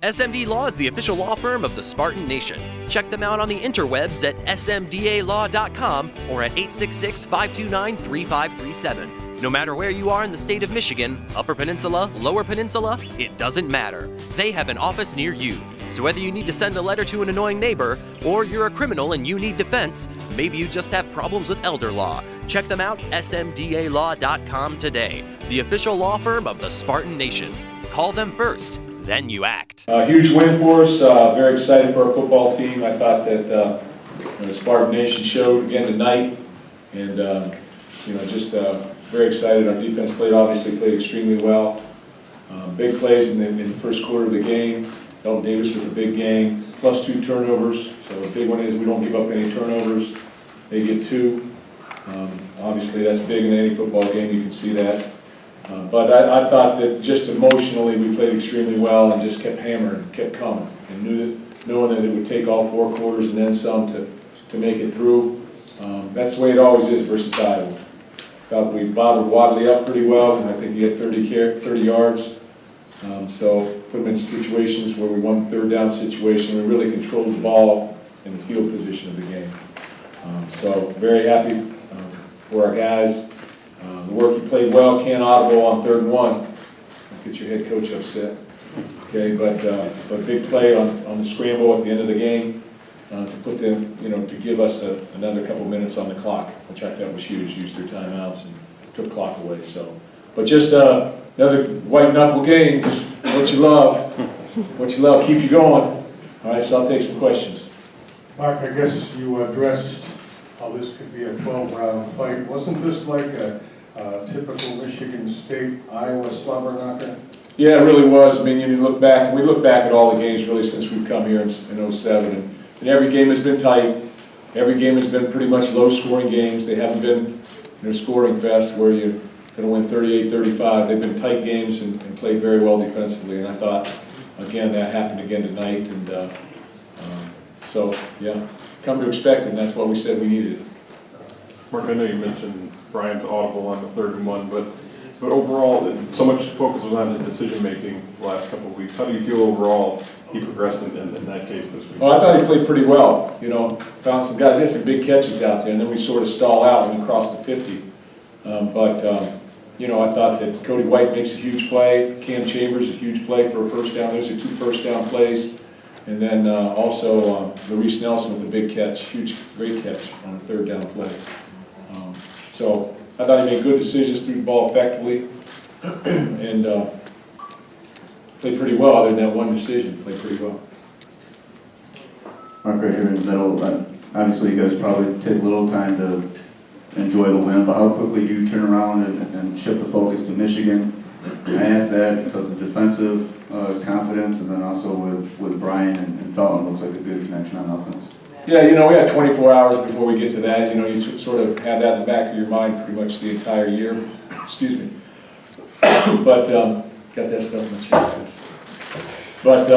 SMD Law is the official law firm of the Spartan Nation. Check them out on the interwebs at smdalaw.com or at 866-529-3537. No matter where you are in the state of Michigan, Upper Peninsula, Lower Peninsula, it doesn't matter. They have an office near you. So whether you need to send a letter to an annoying neighbor, or you're a criminal and you need defense, maybe you just have problems with elder law, check them out, smdalaw.com today. The official law firm of the Spartan Nation. Call them first, then you act. Huge win for us. Very excited for our football team. I thought that the Spartan Nation showed again tonight, and just very excited. Our defense obviously played extremely well. Big plays in the first quarter of the game. Dalton Davis with a big game, plus 2 turnovers. So the big one is we don't give up any turnovers. They get 2. Obviously that's big in any football game. You can see that. But I thought that just emotionally we played extremely well and just kept hammering, kept coming, and knowing that it would take all 4 quarters and then some to make it through. That's the way it always is versus Iowa. Thought we bottled Wadley up pretty well, and I think he had 30 yards. So put him in situations where we won the 3rd down situation. We really controlled the ball in the field position of the game. So very happy for our guys. The work you played well, can't audible on 3rd and 1. Get your head coach upset. Okay, but big play on the scramble at the end of the game to put them, to give us another couple minutes on the clock, which I thought was huge. Used their timeouts and took clock away. So, but just another white knuckle game. Just what you love, keep you going. All right, so I'll take some questions. Mark, I guess you addressed how this could be a 12-round fight. Wasn't this like a typical Michigan State Iowa slobber knocker? Yeah, it really was. I mean, we look back at all the games really since we've come here in 07, and every game has been tight. Every game has been pretty much low-scoring games. They haven't been, scoring fest where you're going to win 38-35. They've been tight games and played very well defensively, and I thought, again, that happened again tonight, and so, yeah, come to expect it, and that's what we said we needed. Mark, I know you mentioned Brian's audible on the 3rd and 1, but overall, so much focus was on his decision-making the last couple of weeks. How do you feel overall he progressed in that case this week? Well, I thought he played pretty well. Found some guys, he had some big catches out there, and then we sort of stall out when we crossed the 50. I thought that Cody White makes a huge play. Cam Chambers, a huge play for a 1st down. Those are 2 first-down plays. And then also Maurice Nelson with a big catch, great catch on a 3rd down play. So I thought he made good decisions, threw the ball effectively, and played pretty well. Other than that one decision, played pretty well. Mark, right here in the middle, obviously you guys probably take a little time to enjoy the win, but how quickly do you turn around and shift the focus to Michigan? I ask that because of defensive confidence, and then also with Brian and Felton, looks like a good connection on offense. Yeah, we had 24 hours before we get to that. You sort of have that in the back of your mind pretty much the entire year. Excuse me. But got that stuff in the chest. But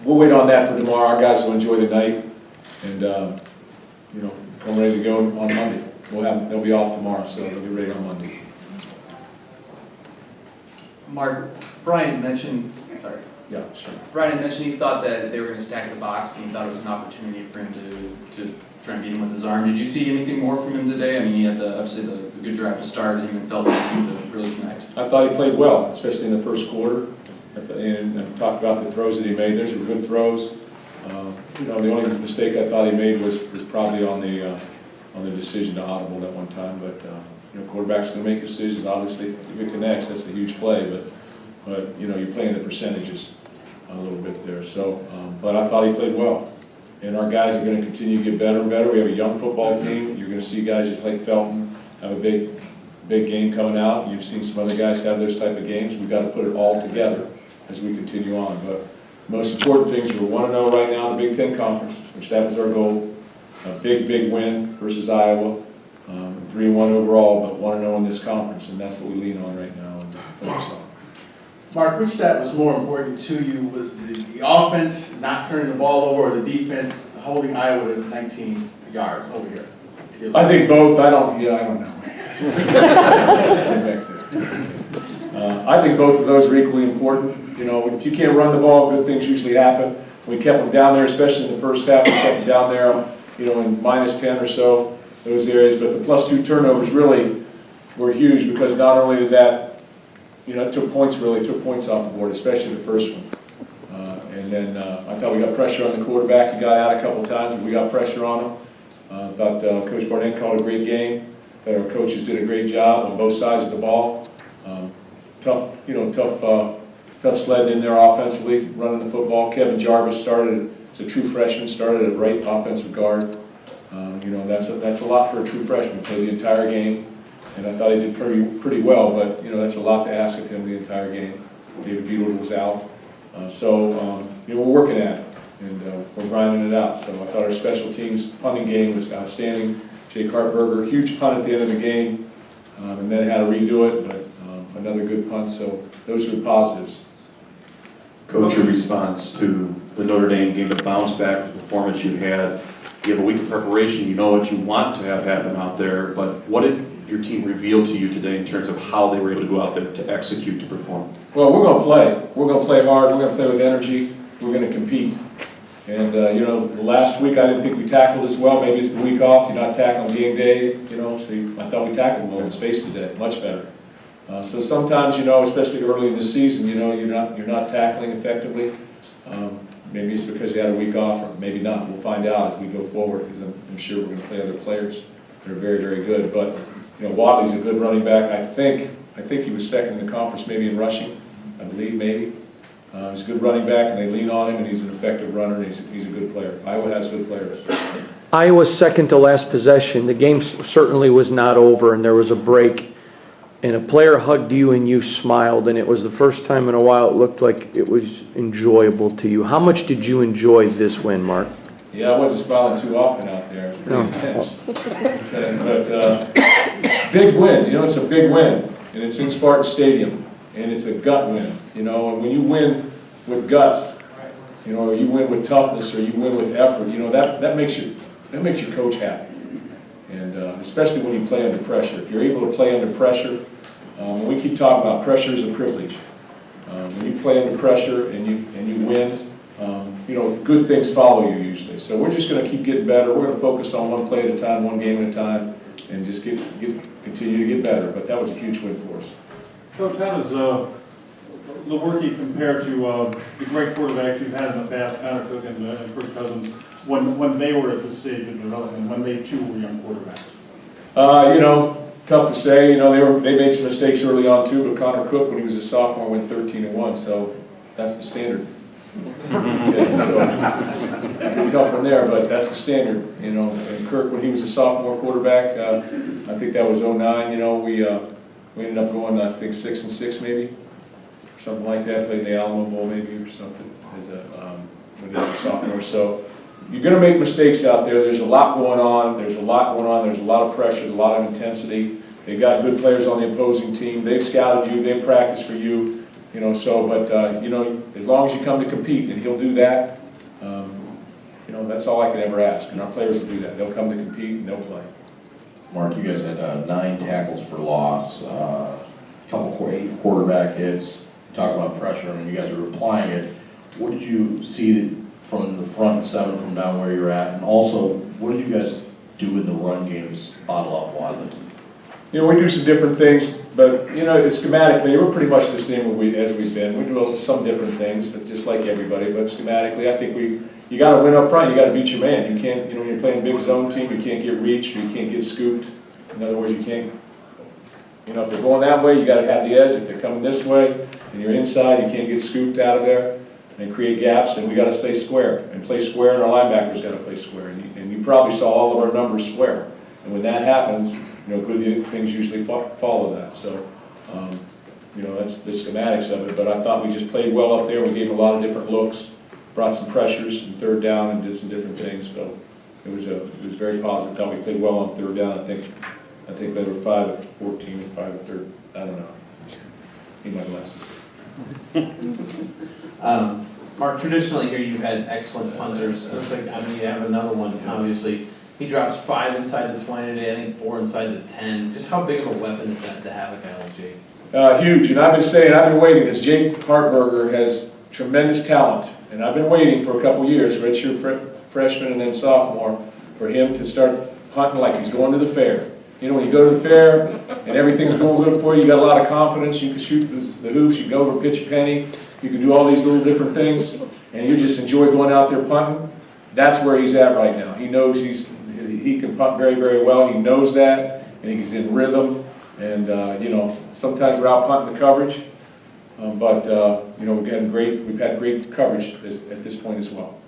we'll wait on that for tomorrow. Our guys will enjoy the night, and come ready to go on Monday. They'll be off tomorrow, so they'll be ready on Monday. Mark, Brian mentioned, Yeah, sure. Brian mentioned he thought that they were going to stack the box, and he thought it was an opportunity for him to try and beat him with his arm. Did you see anything more from him today? I mean, he had obviously the good drive to start, and he felt he seemed to really connect. I thought he played well, especially in the first quarter. And talked about the throws that he made. Those were good throws. The only mistake I thought he made was probably on the decision to audible at one time. But quarterback's going to make decisions. Obviously, if it connects, that's a huge play. But you're playing the percentages a little bit there. So, but I thought he played well. And our guys are going to continue to get better and better. We have a young football team. You're going to see guys just like Felton have a big game coming out. You've seen some other guys have those type of games. We've got to put it all together as we continue on. But the most important things, we're 1-0 right now in the Big Ten Conference, which that was our goal. A big win versus Iowa. 3-1 overall, but 1-0 in this conference, and that's what we lean on right now and focus on. Mark, which stat was more important to you? Was the offense not turning the ball over, or the defense holding Iowa to 19 yards over here? I think both. I don't know. I think both of those are equally important. You know, if you can't run the ball, good things usually happen. We kept them down there, especially in the first half, we kept them down there, you know, in -10 or so, those areas. But the +2 turnovers really were huge because not only did that, you know, it took points off the board, especially the first one. And then I thought we got pressure on the quarterback. He got out a couple of times, but we got pressure on him. I thought Coach Barnett called a great game. That our coaches did a great job on both sides of the ball. Tough sledding in there offensively, running the football. Kevin Jarvis started, as a true freshman, started at right offensive guard. You know, that's a lot for a true freshman, played the entire game. And I thought he did pretty well, but, you know, that's a lot to ask of him the entire game. David Beetle was out. You know, we're working at it, and we're grinding it out. So I thought our special teams punting game was outstanding. Jake Hartberger, huge punt at the end of the game, and then had to redo it, but another good punt. So those are the positives. Coach, your response to the Notre Dame game, the bounce back performance you had. You have a week of preparation, you know what you want to have happen out there, but what did your team reveal to you today in terms of how they were able to go out there to execute, to perform? Well, we're going to play. We're going to play hard. We're going to play with energy. We're going to compete. And, you know, last week I didn't think we tackled as well. Maybe it's the week off. You're not tackling game day, you know. So I thought we tackled well in space today, much better. So sometimes, you know, especially early in the season, you know, you're not tackling effectively. Maybe it's because you had a week off, or maybe not. We'll find out as we go forward, because I'm sure we're going to play other players that are very, very good. But, you know, Watley's a good running back. I think he was second in the conference, maybe in rushing. I believe, maybe. He's a good running back, and they lean on him, and he's an effective runner, and he's a good player. Iowa has good players. Iowa's second to last possession. The game certainly was not over, and there was a break. And a player hugged you, and you smiled, and it was the first time in a while it looked like it was enjoyable to you. How much did you enjoy this win, Mark? Yeah, I wasn't smiling too often out there. It was pretty intense. But big win. You know, it's a big win, and it's in Spartan Stadium, and it's a gut win. You know, and when you win with guts, you know, or you win with toughness, or you win with effort, you know, that makes your coach happy. And especially when you play under pressure. If you're able to play under pressure, and we keep talking about pressure is a privilege. When you play under pressure and you win, you know, good things follow you usually. So we're just going to keep getting better. We're going to focus on one play at a time, one game at a time, and just continue to get better. But that was a huge win for us. Coach, how does the work you compare to the great quarterbacks you've had in the past, Connor Cook and Kirk Cousins, when they were at this stage of development, when they too were young quarterbacks? You know, tough to say. You know, they made some mistakes early on too. But Connor Cook, when he was a sophomore, went 13-1. So that's the standard. Yeah, so pretty tough one there, but that's the standard. You know, and Kirk, when he was a sophomore quarterback, I think that was 09. You know, we ended up going, I think 6-6 maybe, something like that. Played the Alamo Bowl maybe or something as when he was a sophomore. So you're going to make mistakes out there. There's a lot going on. There's a lot of pressure, a lot of intensity. They've got good players on the opposing team. They've scouted you. They've practiced for you. You know, so, but, you know, as long as you come to compete, and he'll do that, you know, that's all I can ever ask. And our players will do that. They'll come to compete, and they'll play. Mark, you guys had 9 tackles for loss, a couple 8 quarterback hits. You talk about pressure, and you guys are applying it. What did you see from the front 7 from down where you're at? And also, what did you guys do in the run games, bottle up Wadley? You know, we do some different things, but, you know, schematically, we're pretty much the same as we've been. We do some different things, but just like everybody, but schematically, I think you got to win up front. You got to beat your man. You can't, you know, when you're playing a big zone team, you can't get reached, you can't get scooped. In other words, you can't, you know, if they're going that way, you got to have the edge. If they're coming this way, and you're inside, you can't get scooped out of there and create gaps, and we got to stay square and play square, and our linebackers got to play square. And you probably saw all of our numbers square. And when that happens, you know, good things usually follow that. So, you know, that's the schematics of it. But I thought we just played well up there. We gave a lot of different looks, brought some pressures in third down, and did some different things. So it was very positive. I thought we played well on third down. I think they were 5 of 14, 5 of 30. I don't know. Need my glasses. Mark, traditionally here you've had excellent punters. It looks like, I mean, you have another one, obviously. He drops 5 inside the 20 today, I think 4 inside the 10. Just how big of a weapon is that to have a guy like Jake? Huge, and I've been waiting, because Jake Hartberger has tremendous talent, and I've been waiting for a couple years, redshirt freshman and then sophomore, for him to start hunting like he's going to the fair. You know, when you go to the fair and everything's going good for you, you got a lot of confidence, you can shoot the hoops, you can go over pitch a penny, you can do all these little different things, and you just enjoy going out there punting. That's where he's at right now. He knows he can punt very, very well, he knows that, and he's in rhythm, and, you know, sometimes we're out punting the coverage, but you know, we've had great coverage at this point as well.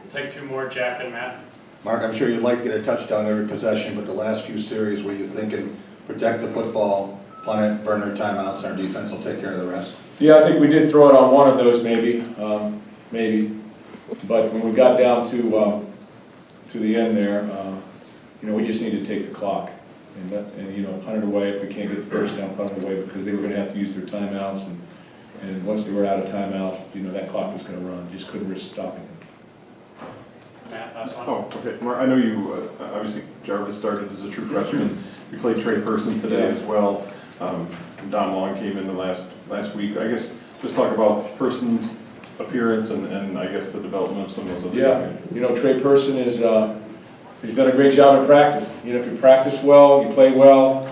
We'll take two more, Jack and Matt. Mark, I'm sure you'd like to get a touchdown every possession, but the last few series, were you thinking, protect the football, punt it, burn our timeouts, and our defense will take care of the rest? Yeah, I think we did throw it on one of those maybe, but when we got down to the end there, you know, we just needed to take the clock and you know, punt it away. If we can't get the first down, punt it away, because they were going to have to use their timeouts, and once they were out of timeouts, you know, that clock was going to run. Just couldn't risk stopping it. Matt, last one. Oh, okay. Mark, I know you, obviously Jarvis started as a true freshman. You played Trey Person today as well. Don Long came in the last week. I guess just talk about Person's appearance and I guess the development of some of those other guys. You know, Trey Person is, he's done a great job in practice. You know, if you practice well, you play well.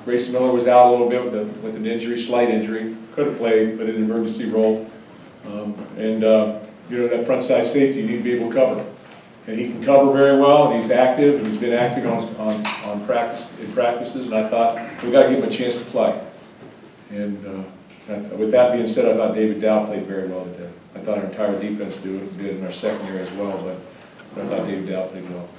Grayson Miller was out a little bit with an injury, slight injury. Could have played, but in an emergency role. You know, that front side safety, you need to be able to cover. And he can cover very well, and he's active, and he's been active in practices, and I thought, we got to give him a chance to play. And with that being said, I thought David Dow played very well today. I thought our entire defense did in our secondary as well, but I thought David Dow played well.